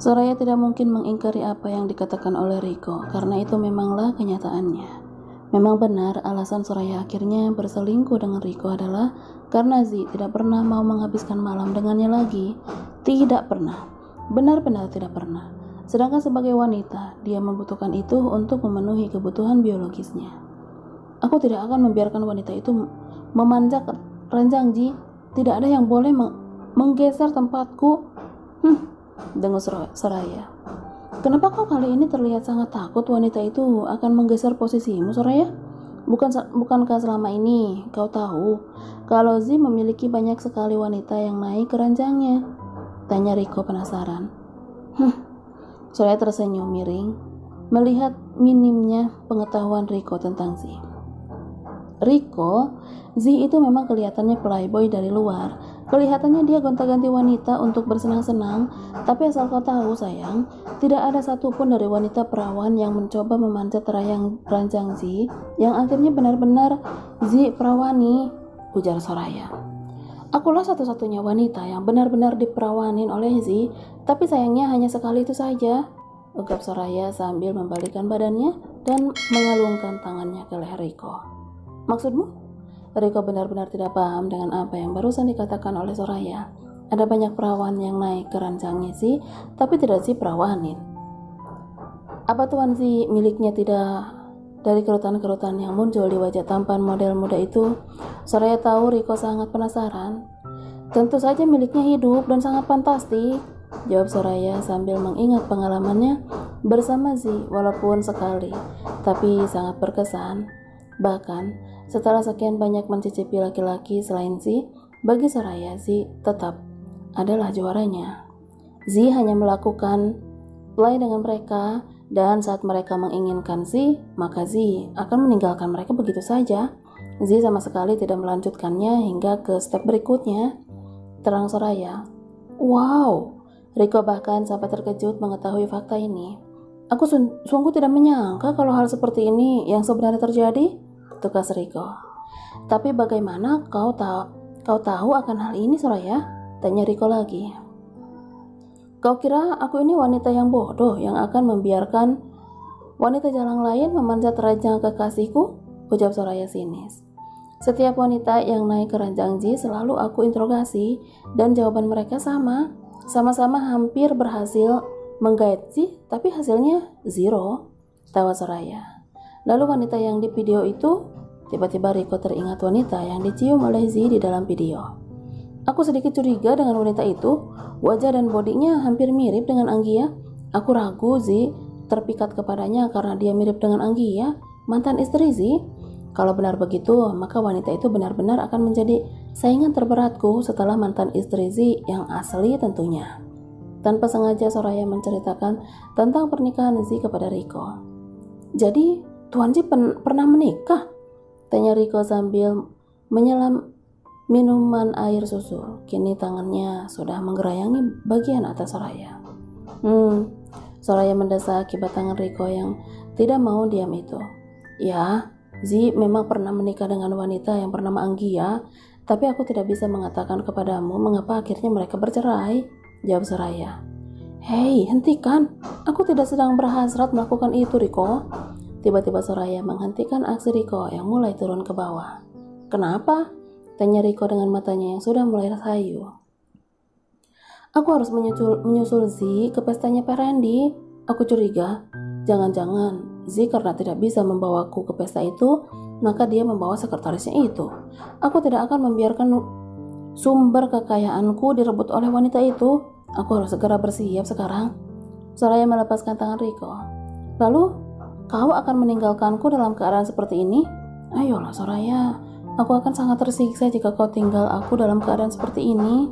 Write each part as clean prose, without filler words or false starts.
Soraya tidak mungkin mengingkari apa yang dikatakan oleh Riko, karena itu memanglah kenyataannya. Memang benar alasan Soraya akhirnya berselingkuh dengan Riko adalah karena Z tidak pernah mau menghabiskan malam dengannya lagi. Tidak pernah, benar-benar tidak pernah. Sedangkan sebagai wanita, dia membutuhkan itu untuk memenuhi kebutuhan biologisnya. Aku tidak akan membiarkan wanita itu memanjat ranjang Z. Tidak ada yang boleh menggeser tempatku. Dengus Soraya. Kenapa kau kali ini terlihat sangat takut wanita itu akan menggeser posisimu, Soraya? Bukankah selama ini kau tahu kalau Z memiliki banyak sekali wanita yang naik ke ranjangnya? Tanya Riko penasaran. Soraya tersenyum miring melihat minimnya pengetahuan Riko tentang Z. Riko, Z itu memang kelihatannya playboy dari luar. Kelihatannya dia gonta-ganti wanita untuk bersenang-senang, tapi asal kau tahu sayang, tidak ada satupun dari wanita perawan yang mencoba memanjat ranjang Z yang akhirnya benar-benar Z perawani, ujar Soraya. Akulah satu-satunya wanita yang benar-benar diperawanin oleh Z, tapi sayangnya hanya sekali itu saja, ungkap Soraya sambil membalikkan badannya dan mengalungkan tangannya ke leher Riko. Maksudmu? Riko benar-benar tidak paham dengan apa yang barusan dikatakan oleh Soraya. Ada banyak perawan yang naik ke ranjangnya Z, tapi tidak Z perawanin. Apa Tuan Z miliknya tidak dari kerutan-kerutan yang muncul di wajah tampan model muda itu? Soraya tahu Riko sangat penasaran. Tentu saja miliknya hidup dan sangat fantastik, jawab Soraya sambil mengingat pengalamannya bersama Z, walaupun sekali, tapi sangat berkesan. Bahkan, setelah sekian banyak mencicipi laki-laki selain Z, bagi Soraya Z tetap adalah juaranya. Z hanya melakukan play dengan mereka, dan saat mereka menginginkan Z, maka Z akan meninggalkan mereka begitu saja. Z sama sekali tidak melanjutkannya hingga ke step berikutnya, terang Soraya. Wow, Riko bahkan sampai terkejut mengetahui fakta ini. Aku sungguh tidak menyangka kalau hal seperti ini yang sebenarnya terjadi, tukas Riko. Tapi bagaimana kau tahu akan hal ini, Soraya? Tanya Riko lagi. Kau kira aku ini wanita yang bodoh yang akan membiarkan wanita jalan lain memanjat ranjang kekasihku? Ujar Soraya sinis. Setiap wanita yang naik ke ranjang Z selalu aku interogasi dan jawaban mereka sama-sama hampir berhasil menggait Z, tapi hasilnya zero, tawa Soraya. Lalu wanita yang di video itu, tiba-tiba Riko teringat wanita yang dicium oleh Z di dalam video. Aku sedikit curiga dengan wanita itu, wajah dan bodinya hampir mirip dengan Anggia. Aku ragu Z terpikat kepadanya karena dia mirip dengan Anggia, mantan istri Z. Kalau benar begitu, maka wanita itu benar-benar akan menjadi saingan terberatku setelah mantan istri Z yang asli tentunya. Tanpa sengaja Soraya menceritakan tentang pernikahan Z kepada Riko. Jadi, Tuan Z pernah menikah? Tanya Riko sambil menyelam minuman air susu. Kini tangannya sudah menggerayangi bagian atas Soraya. Soraya mendesak akibat tangan Riko yang tidak mau diam itu. Ya, Z memang pernah menikah dengan wanita yang bernama Anggia, tapi aku tidak bisa mengatakan kepadamu mengapa akhirnya mereka bercerai, jawab Soraya. Hei, hentikan. Aku tidak sedang berhasrat melakukan itu, Riko. Tiba-tiba Soraya menghentikan aksi Riko yang mulai turun ke bawah. Kenapa? Tanya Riko dengan matanya yang sudah mulai sayu. Aku harus menyusul Z ke pestanya Pak Randy. Aku curiga, jangan-jangan Z karena tidak bisa membawaku ke pesta itu, maka dia membawa sekretarisnya itu. Aku tidak akan membiarkan sumber kekayaanku direbut oleh wanita itu. Aku harus segera bersiap sekarang. Soraya melepaskan tangan Riko. Lalu, kau akan meninggalkanku dalam keadaan seperti ini? Ayolah Soraya, aku akan sangat tersiksa jika kau tinggal aku dalam keadaan seperti ini,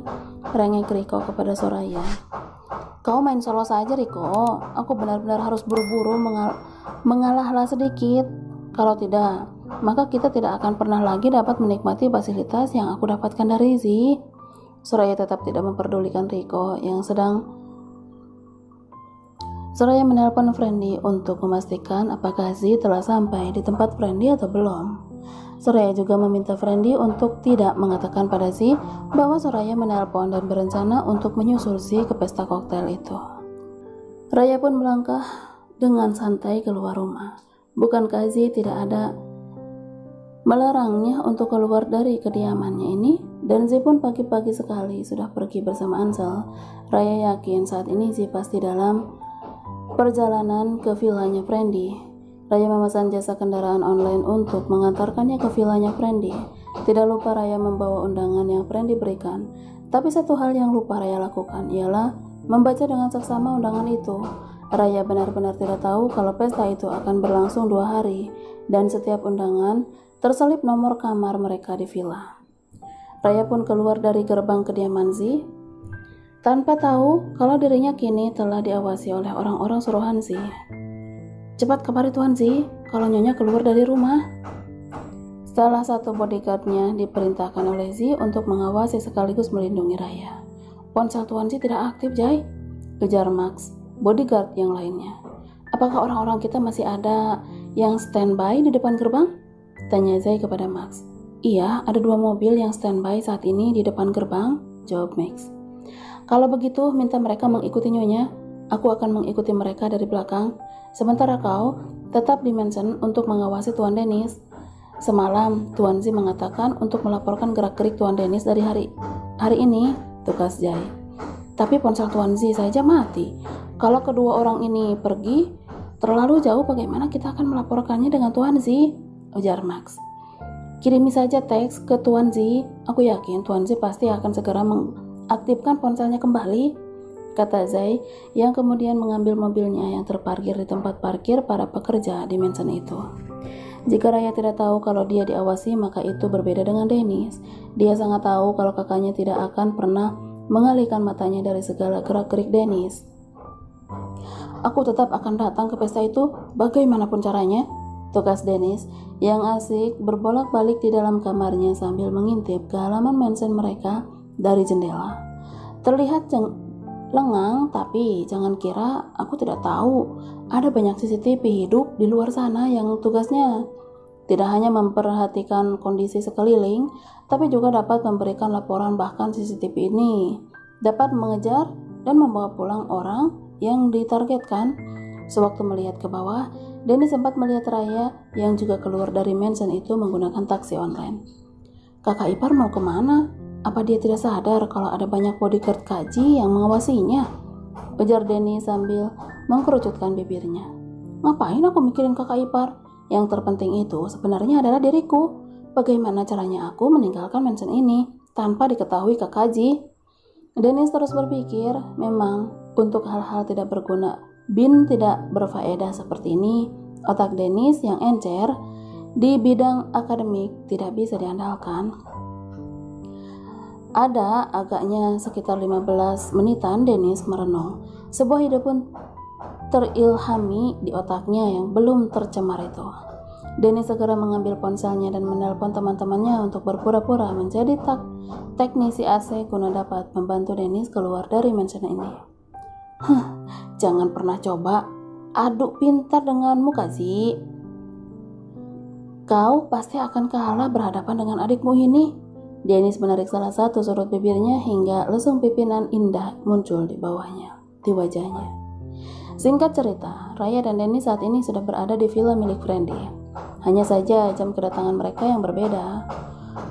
rengek Riko kepada Soraya. Kau main solo saja Riko, aku benar-benar harus buru-buru mengalahlah sedikit. Kalau tidak, maka kita tidak akan pernah lagi dapat menikmati fasilitas yang aku dapatkan dari Z. Soraya tetap tidak memperdulikan Riko yang sedang. Soraya menelpon Friendly untuk memastikan apakah Z telah sampai di tempat Friendly atau belum. Soraya juga meminta Friendly untuk tidak mengatakan pada Z bahwa Soraya menelpon dan berencana untuk menyusul Z ke pesta koktail itu. Raya pun melangkah dengan santai keluar rumah. Bukankah Z tidak ada melarangnya untuk keluar dari kediamannya ini? Dan Z pun pagi-pagi sekali sudah pergi bersama Ansel. Raya yakin saat ini Z pasti dalam perjalanan ke villanya Friendly. Raya memesan jasa kendaraan online untuk mengantarkannya ke villanya Friendly. Tidak lupa Raya membawa undangan yang Friendly berikan. Tapi satu hal yang lupa Raya lakukan ialah membaca dengan seksama undangan itu. Raya benar-benar tidak tahu kalau pesta itu akan berlangsung 2 hari dan setiap undangan terselip nomor kamar mereka di villa. Raya pun keluar dari gerbang kediaman Z tanpa tahu kalau dirinya kini telah diawasi oleh orang-orang suruhan Z. Cepat kabari Tuan Z kalau Nyonya keluar dari rumah. Salah satu bodyguardnya diperintahkan oleh Z untuk mengawasi sekaligus melindungi Raya. Ponsel Tuan Z tidak aktif, Jai, ujar Max, bodyguard yang lainnya. Apakah orang-orang kita masih ada yang standby di depan gerbang? Tanya Zai kepada Max. Iya, ada 2 mobil yang standby saat ini di depan gerbang, jawab Max. Kalau begitu, minta mereka mengikuti Nyonya. Aku akan mengikuti mereka dari belakang. Sementara kau tetap di mansion untuk mengawasi Tuan Dennis. Semalam Tuan Z mengatakan untuk melaporkan gerak-gerik Tuan Dennis dari hari ini, tugas Jai. Tapi ponsel Tuan Z saja mati. Kalau kedua orang ini pergi terlalu jauh, bagaimana kita akan melaporkannya dengan Tuan Z? Ujar Max. Kirimi saja teks ke Tuan Z. Aku yakin Tuan Z pasti akan segera mengaktifkan ponselnya kembali, kata Zai, yang kemudian mengambil mobilnya yang terparkir di tempat parkir para pekerja di mansion itu. Jika Raya tidak tahu kalau dia diawasi, maka itu berbeda dengan Dennis. Dia sangat tahu kalau kakaknya tidak akan pernah mengalihkan matanya dari segala gerak-gerik Dennis. Aku tetap akan datang ke pesta itu bagaimanapun caranya, tugas Dennis, yang asik berbolak-balik di dalam kamarnya sambil mengintip ke halaman mansion mereka dari jendela. Terlihat lengang, tapi jangan kira aku tidak tahu. Ada banyak CCTV hidup di luar sana yang tugasnya tidak hanya memperhatikan kondisi sekeliling, tapi juga dapat memberikan laporan. Bahkan CCTV ini dapat mengejar dan membawa pulang orang yang ditargetkan. Sewaktu melihat ke bawah, Denny sempat melihat Raya yang juga keluar dari mansion itu menggunakan taksi online. Kakak ipar mau kemana? Apa dia tidak sadar kalau ada banyak bodyguard kaji yang mengawasinya? Ujar Denny sambil mengkerucutkan bibirnya. Ngapain aku mikirin kakak ipar? Yang terpenting itu sebenarnya adalah diriku. Bagaimana caranya aku meninggalkan mansion ini tanpa diketahui Kak Kaji? Dennis terus berpikir, memang untuk hal-hal tidak berguna, tidak berfaedah seperti ini, otak Dennis yang encer di bidang akademik tidak bisa diandalkan. Ada agaknya sekitar 15 menitan Dennis merenung. Sebuah ide pun terilhami di otaknya yang belum tercemar itu. Dennis segera mengambil ponselnya dan menelpon teman-temannya untuk berpura-pura menjadi teknisi AC guna dapat membantu Dennis keluar dari mansion ini. Jangan pernah coba adu pintar denganmu, Kazi. Kau pasti akan kalah berhadapan dengan adikmu ini. Dennis menarik salah satu sudut bibirnya hingga lesung pipinan indah muncul di wajahnya. Singkat cerita, Raya dan Dennis saat ini sudah berada di villa milik Friendly. Hanya saja jam kedatangan mereka yang berbeda.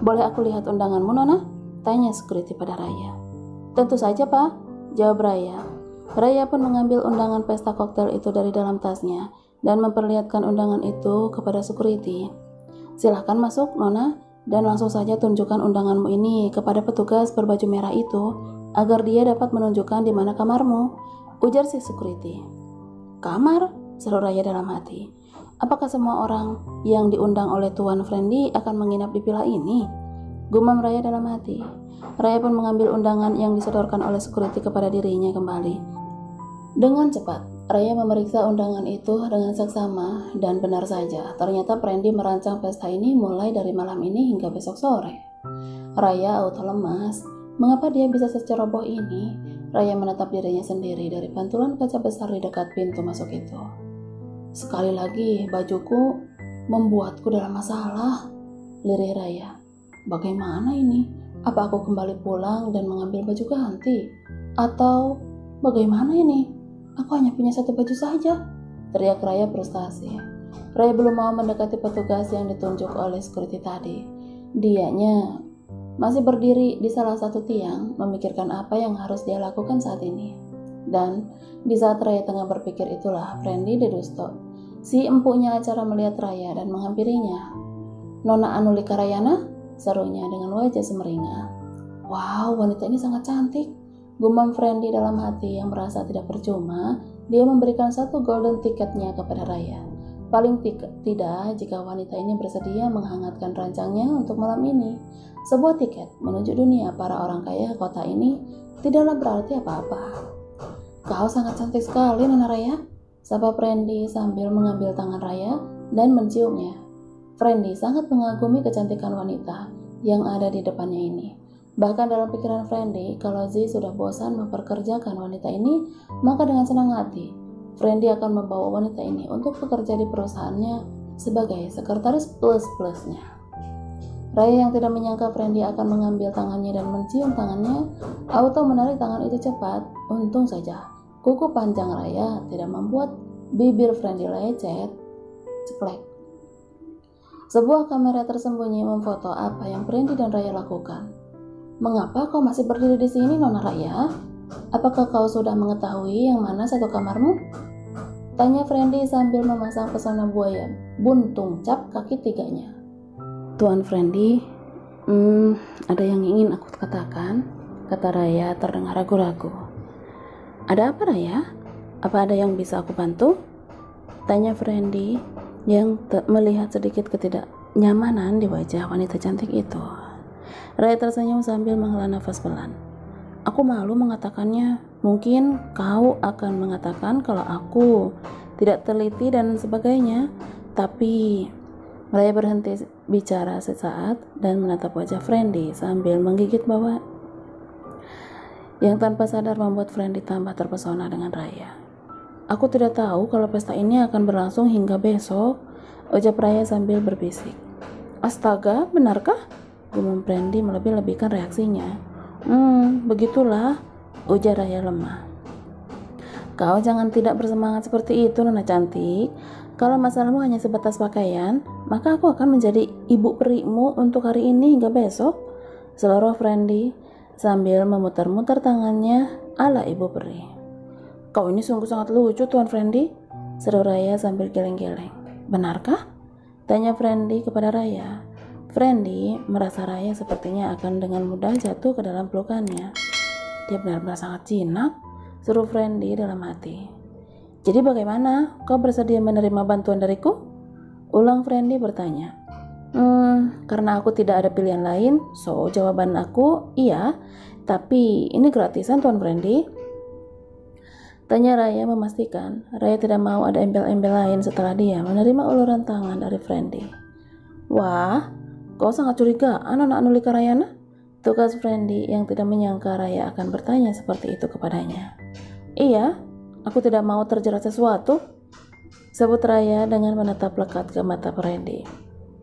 Boleh aku lihat undanganmu, Nona? Tanya security pada Raya. Tentu saja, Pak, jawab Raya. Raya pun mengambil undangan pesta koktail itu dari dalam tasnya dan memperlihatkan undangan itu kepada security. Silahkan masuk, Nona, dan langsung saja tunjukkan undanganmu ini kepada petugas berbaju merah itu agar dia dapat menunjukkan di mana kamarmu, ujar si security. Kamar? Seru Raya dalam hati. Apakah semua orang yang diundang oleh Tuan Friendly akan menginap di villa ini? Gumam Raya dalam hati. Raya pun mengambil undangan yang disodorkan oleh security kepada dirinya kembali. Dengan cepat, Raya memeriksa undangan itu dengan seksama dan benar saja. Ternyata Friendly merancang pesta ini mulai dari malam ini hingga besok sore. Raya auto lemas. Mengapa dia bisa seceroboh ini? Raya menatap dirinya sendiri dari pantulan kaca besar di dekat pintu masuk itu. Sekali lagi, bajuku membuatku dalam masalah. lirih Raya. Bagaimana ini? Apa aku kembali pulang dan mengambil baju ganti? Atau bagaimana ini? Aku hanya punya satu baju saja, teriak Raya frustasi. Raya belum mau mendekati petugas yang ditunjuk oleh security tadi. Dianya masih berdiri di salah satu tiang, memikirkan apa yang harus dia lakukan saat ini. Dan di saat Raya tengah berpikir itulah Friendly Dedusto, si empuknya acara, melihat Raya dan menghampirinya. "Nona Anulika Rayana?" serunya dengan wajah semeringah. "Wow, wanita ini sangat cantik," gumam Friendly dalam hati yang merasa tidak percuma dia memberikan satu golden tiketnya kepada Raya. Paling tidak jika wanita ini bersedia menghangatkan rancangnya untuk malam ini. Sebuah tiket menuju dunia para orang kaya kota ini tidaklah berarti apa-apa. "Kau sangat cantik sekali, Nona Raya," sapa Friendly sambil mengambil tangan Raya dan menciumnya. Friendly sangat mengagumi kecantikan wanita yang ada di depannya ini. Bahkan dalam pikiran Friendly, kalau Z sudah bosan memperkerjakan wanita ini, maka dengan senang hati Friendly akan membawa wanita ini untuk bekerja di perusahaannya sebagai sekretaris plus-plusnya. Raya yang tidak menyangka Friendly akan mengambil tangannya dan mencium tangannya, auto menarik tangan itu cepat. Untung saja kuku panjang Raya tidak membuat bibir Friendly lecet. Ceklek. Sebuah kamera tersembunyi memfoto apa yang Friendly dan Raya lakukan. "Mengapa kau masih berdiri di sini, Nona Raya? Apakah kau sudah mengetahui yang mana satu kamarmu?" tanya Friendly sambil memasang pesona buaya buntung cap kaki tiganya. "Tuan Friendly, ada yang ingin aku katakan," kata Raya terdengar ragu-ragu. "Ada apa, Raya? Apa ada yang bisa aku bantu?" tanya Friendly yang melihat sedikit ketidaknyamanan di wajah wanita cantik itu. Raya tersenyum sambil menghela nafas pelan. "Aku malu mengatakannya. Mungkin kau akan mengatakan kalau aku tidak teliti dan sebagainya, tapi..." Raya berhenti bicara sesaat dan menatap wajah Friendly sambil menggigit bawah, yang tanpa sadar membuat Friendly tambah terpesona dengan Raya. "Aku tidak tahu kalau pesta ini akan berlangsung hingga besok," ucap Raya sambil berbisik. "Astaga, benarkah?" gumam Friendly melebih-lebihkan reaksinya. Begitulah," ujar Raya lemah. "Kau jangan tidak bersemangat seperti itu, Nona cantik. Kalau masalahmu hanya sebatas pakaian, maka aku akan menjadi ibu perimu untuk hari ini hingga besok," seloroh Friendly sambil memutar-mutar tangannya ala ibu peri. "Kau ini sungguh sangat lucu, Tuan Friendly," seru Raya sambil geleng-geleng. "Benarkah?" tanya Friendly kepada Raya. Friendly merasa Raya sepertinya akan dengan mudah jatuh ke dalam pelukannya. "Dia benar-benar sangat jinak," seru Friendly dalam hati. "Jadi bagaimana? Kau bersedia menerima bantuan dariku?" ulang Friendly bertanya. Karena aku tidak ada pilihan lain, so jawaban aku iya, tapi ini gratisan, Tuan Friendly," tanya Raya memastikan Raya tidak mau ada embel-embel lain setelah dia menerima uluran tangan dari Friendly. "Wah, kau sangat curigaan, Nona Anulika Rayana?" tukas Friendly yang tidak menyangka Raya akan bertanya seperti itu kepadanya. "Iya, aku tidak mau terjerat sesuatu," sebut Raya dengan menatap lekat ke mata Friendly.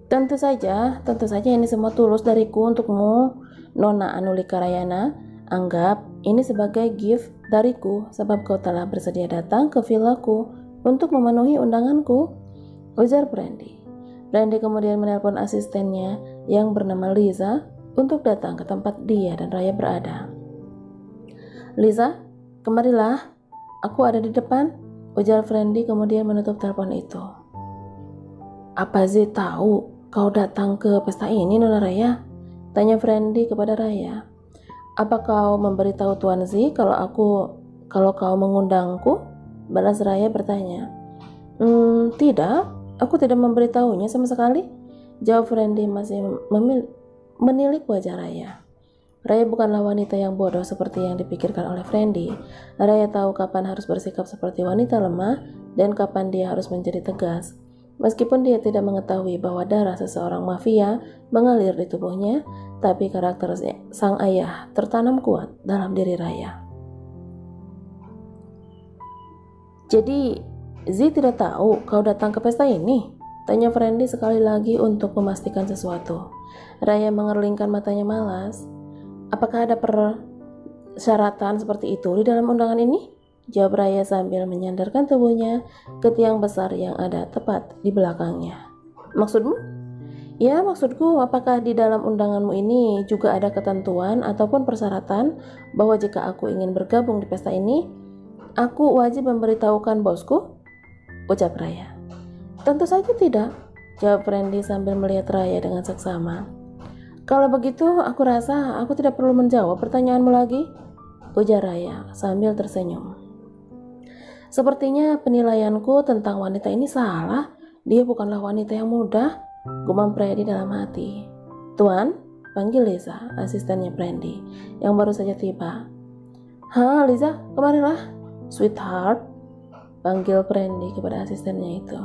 Tentu saja ini semua tulus dariku untukmu, Nona Anulika Rayana. Anggap ini sebagai gift dariku sebab kau telah bersedia datang ke villaku untuk memenuhi undanganku," ujar Friendly. Friendly kemudian menelpon asistennya yang bernama Liza untuk datang ke tempat dia dan Raya berada. "Liza, kemarilah, aku ada di depan," ujar Friendly kemudian menutup telepon itu. "Apa Z tahu kau datang ke pesta ini, Nona Raya?" tanya Friendly kepada Raya. "Apa kau memberitahu Tuan Z kalau kau mengundangku?" balas Raya bertanya. Tidak, aku tidak memberitahunya sama sekali," jawab Friendly masih menilik wajah Raya. Raya bukanlah wanita yang bodoh seperti yang dipikirkan oleh Friendly. Raya tahu kapan harus bersikap seperti wanita lemah dan kapan dia harus menjadi tegas. Meskipun dia tidak mengetahui bahwa darah seseorang mafia mengalir di tubuhnya, tapi karakter sang ayah tertanam kuat dalam diri Raya. "Jadi, Z tidak tahu kau datang ke pesta ini?" Tanya Friendly sekali lagi untuk memastikan sesuatu. Raya mengerlingkan matanya malas. Apakah ada persyaratan seperti itu di dalam undangan ini? Jawab Raya sambil menyandarkan tubuhnya ke tiang besar yang ada tepat di belakangnya. Maksudmu? Ya, maksudku, apakah di dalam undanganmu ini juga ada ketentuan ataupun persyaratan bahwa jika aku ingin bergabung di pesta ini, aku wajib memberitahukan bosku? Ucap Raya. Tentu saja tidak, jawab Friendly sambil melihat Raya dengan seksama. Kalau begitu, aku rasa aku tidak perlu menjawab pertanyaanmu lagi, ujar Raya sambil tersenyum. Sepertinya penilaianku tentang wanita ini salah. Dia bukanlah wanita yang mudah, gumam Freddy dalam hati. Tuan, panggil Lisa, asistennya Brandy, yang baru saja tiba. Hah, Lisa, kemarilah. Sweetheart, panggil Brandy kepada asistennya itu.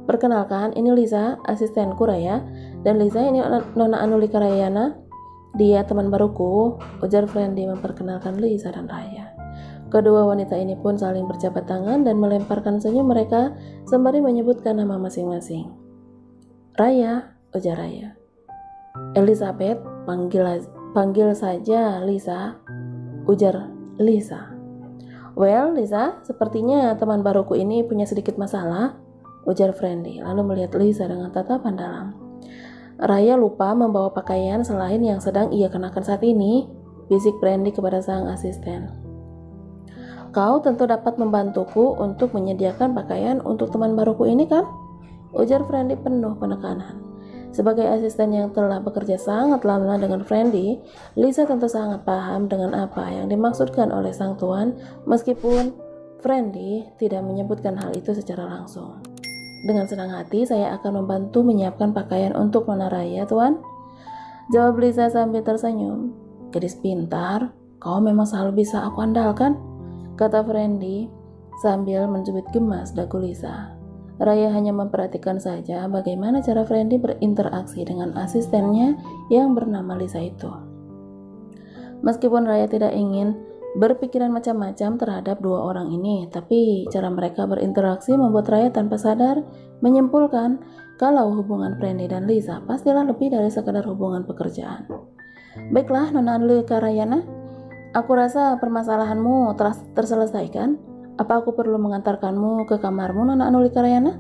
Perkenalkan, ini Lisa, asistenku Raya, dan Lisa ini Nona Anulika Rayana. Dia teman baruku, ujar Brandy memperkenalkan Lisa dan Raya. Kedua wanita ini pun saling berjabat tangan dan melemparkan senyum mereka sembari menyebutkan nama masing-masing. Raya, ujar Raya. Elizabeth, panggil saja Lisa, ujar Lisa. Well, Lisa, sepertinya teman baruku ini punya sedikit masalah, ujar Friendly, lalu melihat Lisa dengan tatapan dalam. Raya lupa membawa pakaian selain yang sedang ia kenakan saat ini, bisik Friendly kepada sang asisten. Kau tentu dapat membantuku untuk menyediakan pakaian untuk teman baruku ini, kan? Ujar Friendly penuh penekanan. Sebagai asisten yang telah bekerja sangat lama dengan Friendly, Lisa tentu sangat paham dengan apa yang dimaksudkan oleh sang tuan, meskipun Friendly tidak menyebutkan hal itu secara langsung. Dengan senang hati, saya akan membantu menyiapkan pakaian untuk Nona Raya, Tuan. Jawab Lisa sambil tersenyum. Gadis pintar, kau memang selalu bisa aku andalkan, kata Friendly sambil mencubit gemas dagu Lisa. Raya hanya memperhatikan saja bagaimana cara Friendly berinteraksi dengan asistennya yang bernama Lisa itu. Meskipun Raya tidak ingin berpikiran macam-macam terhadap dua orang ini, tapi cara mereka berinteraksi membuat Raya tanpa sadar menyimpulkan kalau hubungan Friendly dan Lisa pastilah lebih dari sekadar hubungan pekerjaan. Baiklah, Nona Anulika Rayana, aku rasa permasalahanmu telah terselesaikan. Apa aku perlu mengantarkanmu ke kamarmu, Nona Anulika Rayana?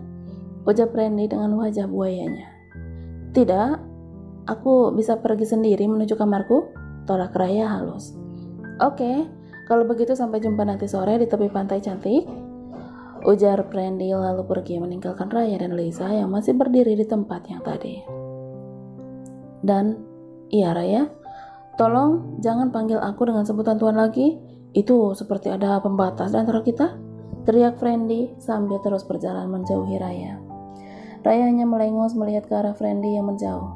Ujar Friendly dengan wajah buayanya. Tidak, aku bisa pergi sendiri menuju kamarku, tolak Raya halus. Oke, kalau begitu sampai jumpa nanti sore di tepi pantai cantik, ujar Friendly lalu pergi meninggalkan Raya dan Lisa yang masih berdiri di tempat yang tadi. Dan, iya Raya, tolong jangan panggil aku dengan sebutan Tuan lagi. Itu seperti ada pembatas di antara kita, teriak Friendly sambil terus berjalan menjauhi Raya. Raya hanya melengos melihat ke arah Friendly yang menjauh.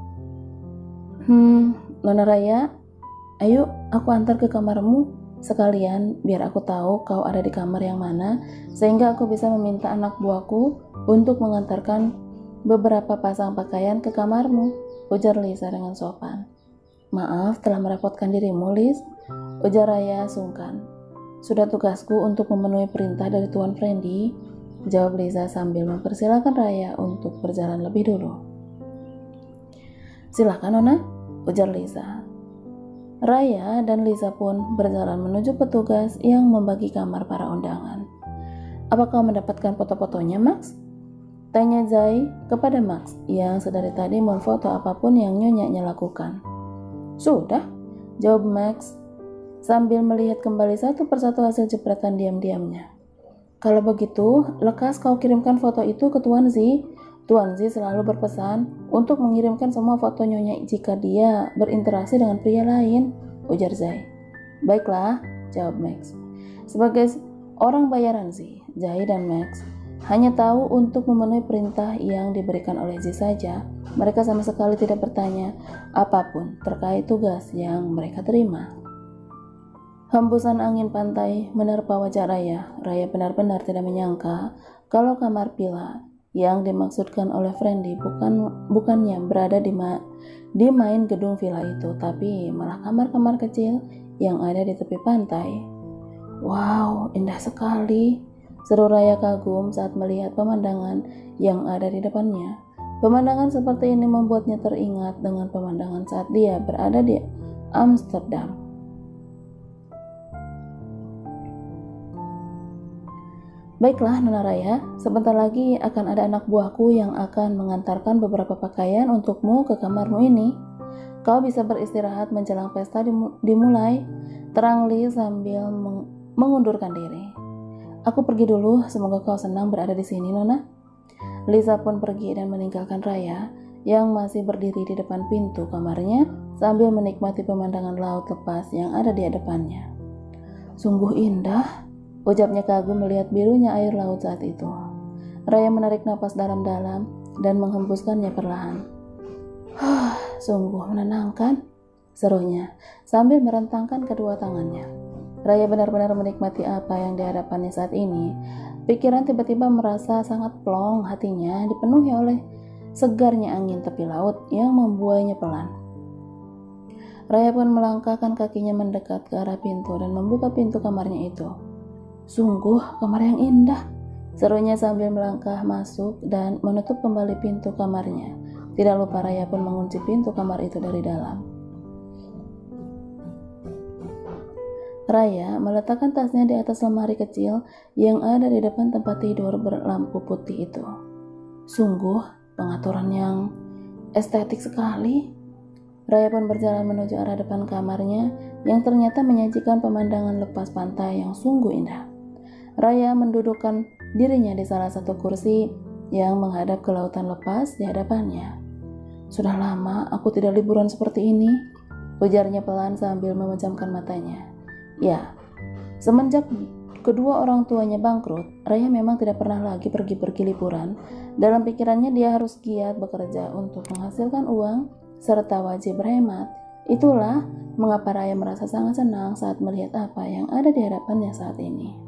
Nona Raya, ayo aku antar ke kamarmu sekalian biar aku tahu kau ada di kamar yang mana, sehingga aku bisa meminta anak buahku untuk mengantarkan beberapa pasang pakaian ke kamarmu, ujar Lisa dengan sopan. Maaf telah merepotkan dirimu, Liz, ujar Raya sungkan. Sudah tugasku untuk memenuhi perintah dari Tuan Friendly, jawab Lisa sambil mempersilahkan Raya untuk berjalan lebih dulu. Silakan Nona, ujar Lisa. Raya dan Lisa pun berjalan menuju petugas yang membagi kamar para undangan. Apa kau mendapatkan foto-fotonya, Max? Tanya Zai kepada Max yang sedari tadi memfoto apapun yang nyonyanya lakukan. Sudah, jawab Max sambil melihat kembali satu persatu hasil jepretan diam-diamnya. Kalau begitu, lekas kau kirimkan foto itu ke Tuan Z. Tuan Z selalu berpesan untuk mengirimkan semua foto nyonya jika dia berinteraksi dengan pria lain, ujar Zai. Baiklah, jawab Max. Sebagai orang bayaran Z, Zai dan Max hanya tahu untuk memenuhi perintah yang diberikan oleh Z saja. Mereka sama sekali tidak bertanya apapun terkait tugas yang mereka terima. Hembusan angin pantai menerpa wajah Raya. Raya benar-benar tidak menyangka kalau kamar Pila yang dimaksudkan oleh Friendly bukannya berada di main gedung villa itu, tapi malah kamar-kamar kecil yang ada di tepi pantai. Wow, indah sekali, seru Raya kagum saat melihat pemandangan yang ada di depannya. Pemandangan seperti ini membuatnya teringat dengan pemandangan saat dia berada di Amsterdam. Baiklah Nona Raya, sebentar lagi akan ada anak buahku yang akan mengantarkan beberapa pakaian untukmu ke kamarmu ini. Kau bisa beristirahat menjelang pesta dimulai, terang Lee sambil mengundurkan diri. Aku pergi dulu, semoga kau senang berada di sini, Nona. Lisa pun pergi dan meninggalkan Raya yang masih berdiri di depan pintu kamarnya sambil menikmati pemandangan laut lepas yang ada di hadapannya. Sungguh indah, ucapnya kagum melihat birunya air laut saat itu. Raya menarik napas dalam-dalam dan menghembuskannya perlahan. Sungguh menenangkan, serunya sambil merentangkan kedua tangannya. Raya benar-benar menikmati apa yang dihadapannya saat ini. Pikiran tiba-tiba merasa sangat plong, hatinya dipenuhi oleh segarnya angin tepi laut yang membuainya pelan. Raya pun melangkahkan kakinya mendekat ke arah pintu dan membuka pintu kamarnya itu. Sungguh kamar yang indah, serunya sambil melangkah masuk dan menutup kembali pintu kamarnya. Tidak lupa Raya pun mengunci pintu kamar itu dari dalam. Raya meletakkan tasnya di atas lemari kecil yang ada di depan tempat tidur berlampu putih itu. Sungguh pengaturan yang estetik sekali. Raya pun berjalan menuju arah depan kamarnya yang ternyata menyajikan pemandangan lepas pantai yang sungguh indah. Raya mendudukkan dirinya di salah satu kursi yang menghadap ke lautan lepas di hadapannya. Sudah lama aku tidak liburan seperti ini, ujarnya pelan sambil memejamkan matanya. Ya, semenjak kedua orang tuanya bangkrut, Raya memang tidak pernah lagi pergi-pergi liburan. Dalam pikirannya dia harus giat bekerja untuk menghasilkan uang serta wajib berhemat. Itulah mengapa Raya merasa sangat senang saat melihat apa yang ada di hadapannya saat ini.